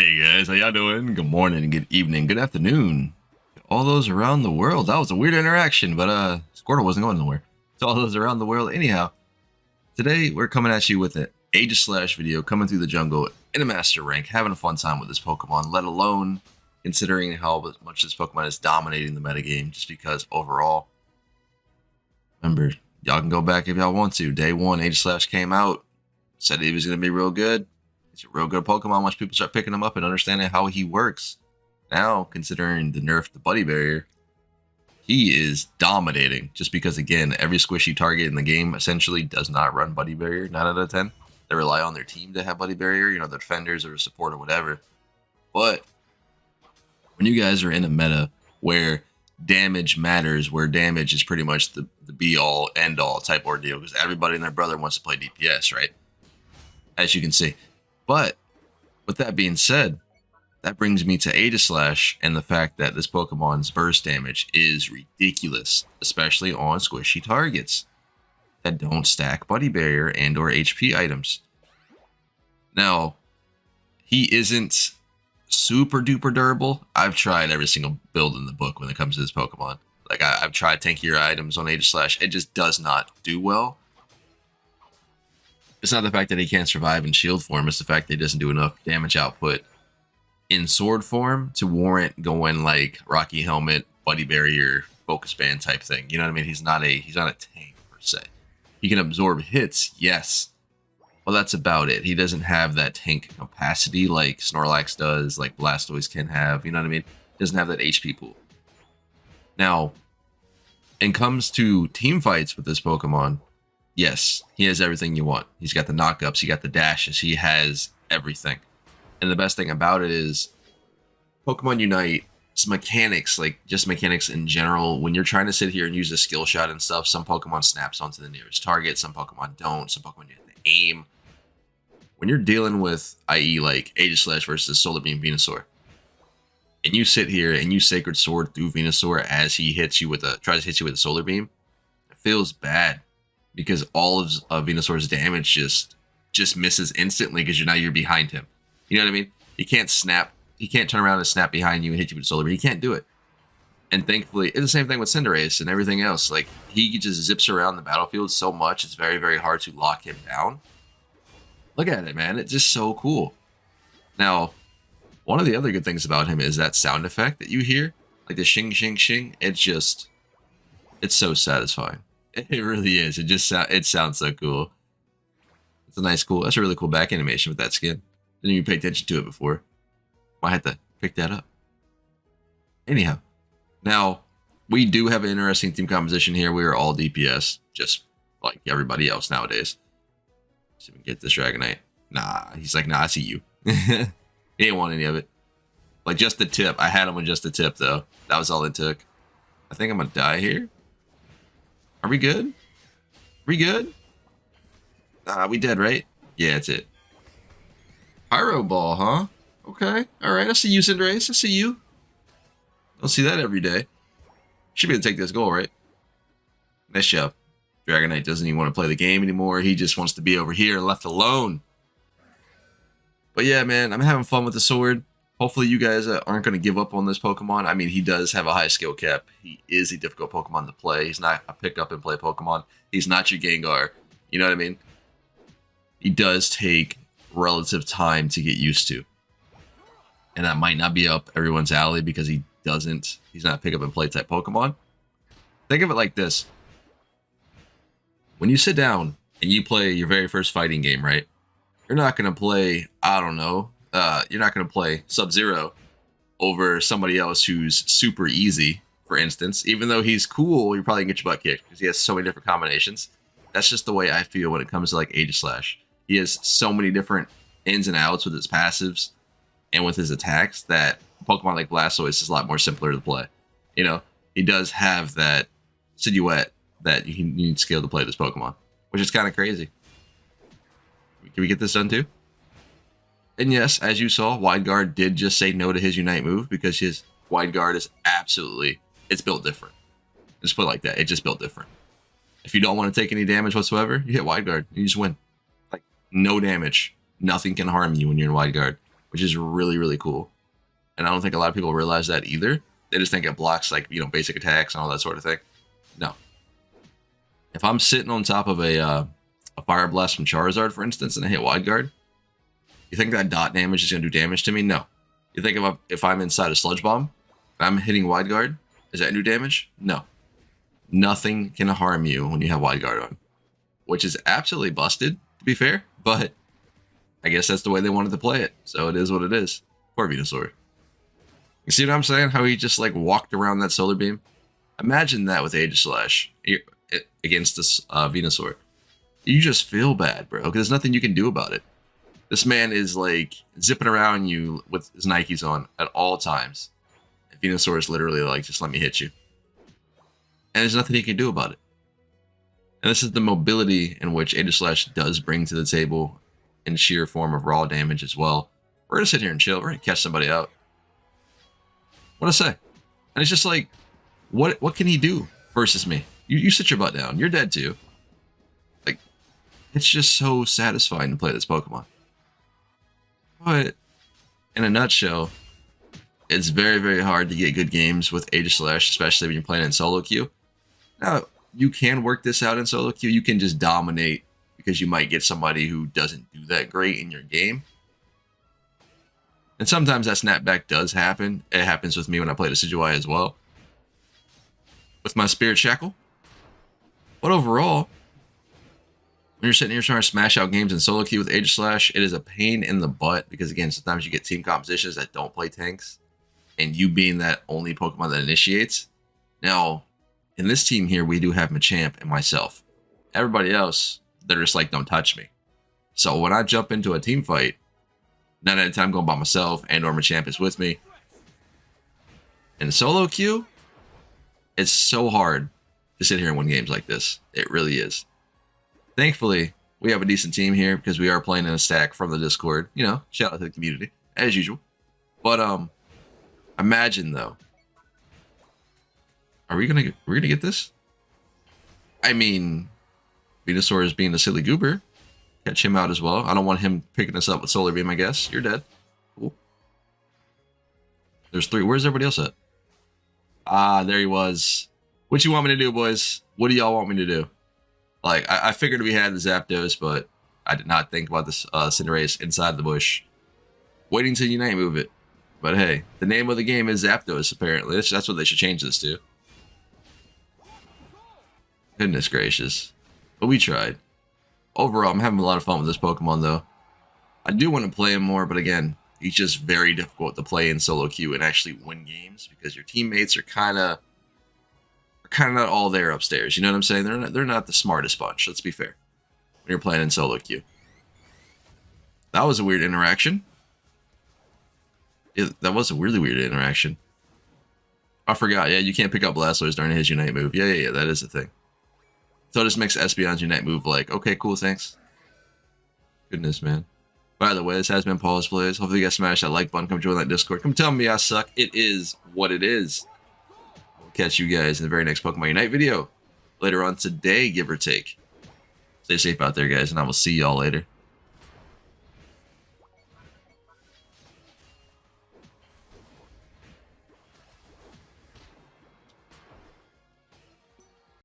Hey guys, how y'all doing? Good morning, good evening, good afternoon. All those around the world. That was a weird interaction, but Squirtle wasn't going nowhere. So all those around the world. Anyhow, today we're coming at you with an Aegislash video, coming through the jungle in a master rank, having a fun time with this Pokemon, let alone considering how much this Pokemon is dominating the metagame, just because overall, remember, y'all can go back if y'all want to. Day one, Aegislash came out, said he was going to be real good. He's a real good Pokemon once people start picking him up and understanding how he works. Now, considering the nerf to Buddy Barrier, he is dominating just because, again, every squishy target in the game essentially does not run Buddy Barrier 9 out of 10. They rely on their team to have Buddy Barrier, you know, the defenders or support or whatever. But when you guys are in a meta where damage matters, where damage is pretty much the be-all, end-all type ordeal, because everybody and their brother wants to play DPS, right? As you can see. But with that being said, that brings me to Aegislash and the fact that this Pokemon's burst damage is ridiculous, especially on squishy targets that don't stack Buddy Barrier and or HP items. Now, he isn't super duper durable. I've tried every single build in the book when it comes to this Pokemon. Like I've tried tankier items on Aegislash. It just does not do well. It's not the fact that he can't survive in shield form, it's the fact that he doesn't do enough damage output in sword form to warrant going like Rocky Helmet, Buddy Barrier, Focus Band type thing. You know what I mean? He's not a tank per se. He can absorb hits, yes. Well, that's about it. He doesn't have that tank capacity like Snorlax does, like Blastoise can have, you know what I mean? He doesn't have that HP pool. Now, when it comes to team fights with this Pokemon, yes, he has everything you want. He's got the knockups, he got the dashes, he has everything. And the best thing about it is Pokemon Unite's mechanics, like just mechanics in general, when you're trying to sit here and use a skill shot and stuff, some Pokemon snaps onto the nearest target, some Pokemon don't, some Pokemon you have to aim. When you're dealing with, i.e. like Aegislash versus Solar Beam Venusaur, and you sit here and you Sacred Sword through Venusaur as he hits you with tries to hit you with a Solar Beam, it feels bad. Because all of Venusaur's damage just misses instantly because you're behind him. You know what I mean? He can't snap. He can't turn around and snap behind you and hit you with Solar Beam. He can't do it. And thankfully, it's the same thing with Cinderace and everything else. Like, he just zips around the battlefield so much, it's very, very hard to lock him down. Look at it, man. It's just so cool. Now, one of the other good things about him is that sound effect that you hear. Like the shing, shing, shing. It's so satisfying. It really is. It sounds so cool. It's that's a really cool back animation with that skin. Didn't even pay attention to it before. Might have to pick that up. Anyhow, now we do have an interesting team composition here. We are all DPS, just like everybody else nowadays. See if we can get this Dragonite. Nah, he's like, nah, I see you. He didn't want any of it. Like just the tip. I had him with just the tip though. That was all it took. I think I'm gonna die here. Are we good? We good? We dead, right? Yeah, that's it. Pyro Ball, huh? Okay. Alright, I see you, Cinderace. I see you. Don't see that every day. Should be able to take this goal, right? Nice job. Dragonite doesn't even want to play the game anymore. He just wants to be over here left alone. But yeah, man, I'm having fun with the sword. Hopefully you guys aren't going to give up on this Pokemon. I mean, he does have a high skill cap. He is a difficult Pokemon to play. He's not a pick up and play Pokemon. He's not your Gengar. You know what I mean? He does take relative time to get used to. And that might not be up everyone's alley because he's not a pick up and play type Pokemon. Think of it like this. When you sit down and you play your very first fighting game, right? You're not going to play, I don't know, you're not going to play Sub-Zero over somebody else who's super easy, for instance. Even though he's cool, you're probably going to get your butt kicked because he has so many different combinations. That's just the way I feel when it comes to like Aegislash. He has so many different ins and outs with his passives and with his attacks that Pokemon like Blastoise is a lot more simpler to play. You know, he does have that silhouette that you need skill to play this Pokemon, which is kind of crazy. Can we get this done too? And yes, as you saw, Wide Guard did just say no to his Unite move because his Wide Guard is it's built different. Just put it like that. It just built different. If you don't want to take any damage whatsoever, you hit Wide Guard. You just win. Like, no damage. Nothing can harm you when you're in Wide Guard. which is really, really cool. And I don't think a lot of people realize that either. They just think it blocks, like, you know, basic attacks and all that sort of thing. No. If I'm sitting on top of a Fire Blast from Charizard, for instance, and I hit Wide Guard, you think that dot damage is going to do damage to me? No. You think if I'm inside a Sludge Bomb, and I'm hitting Wide Guard, is that do damage? No. Nothing can harm you when you have Wide Guard on, which is absolutely busted, to be fair, but I guess that's the way they wanted to play it, so it is what it is. Poor Venusaur. You see what I'm saying? How he just, like, walked around that Solar Beam? Imagine that with Aegislash against this Venusaur. You just feel bad, bro, because there's nothing you can do about it. This man is, like, zipping around you with his Nikes on at all times. And Venusaur is literally like, just let me hit you. And there's nothing he can do about it. And this is the mobility in which Aegislash does bring to the table in sheer form of raw damage as well. We're going to sit here and chill. We're going to catch somebody out. What I say? And it's just like, what can he do versus me? You sit your butt down. You're dead too. Like, it's just so satisfying to play this Pokemon. But in a nutshell, it's very, very hard to get good games with Aegislash, especially when you're playing in solo queue. Now, you can work this out in solo queue. You can just dominate because you might get somebody who doesn't do that great in your game. And sometimes that snapback does happen. It happens with me when I play Decidueye as well, with my Spirit Shackle. But overall, when you're sitting here trying to smash out games in solo queue with Aegislash, it is a pain in the butt because, again, sometimes you get team compositions that don't play tanks, and you being that only Pokemon that initiates. Now, in this team here, we do have Machamp and myself. Everybody else, they're just like, don't touch me. So when I jump into a team fight, 9 out of 10 I'm going by myself, and or Machamp is with me. In solo queue, it's so hard to sit here and win games like this. It really is. Thankfully, we have a decent team here because we are playing in a stack from the Discord. You know, shout out to the community, as usual. But imagine though. Are we gonna get this? I mean, Venusaur is being a silly goober. Catch him out as well. I don't want him picking us up with Solar Beam, I guess. You're dead. Cool. There's 3. Where's everybody else at? Ah, there he was. What you want me to do, boys? What do y'all want me to do? Like, I figured we had the Zapdos, but I did not think about this Cinderace inside the bush. Waiting to Unite move it. But hey, the name of the game is Zapdos, apparently. That's what they should change this to. Goodness gracious. But we tried. Overall, I'm having a lot of fun with this Pokemon, though. I do want to play him more, but again, he's just very difficult to play in solo queue and actually win games because your teammates are kind of not all there upstairs. You know what I'm saying? They're not the smartest bunch. Let's be fair. When you're playing in solo queue. That was a weird interaction. Yeah, that was a really weird interaction. I forgot. Yeah, you can't pick up Blastoise during his Unite move. Yeah, that is a thing. So this makes Espeon's Unite move like, okay, cool, thanks. Goodness, man. By the way, this has been Pawseplays. Hopefully you guys smash that like button. Come join that Discord. Come tell me I suck. It is what it is. We'll catch you guys in the very next Pokemon Unite video later on today, give or take. Stay safe out there, guys, and I will see y'all later.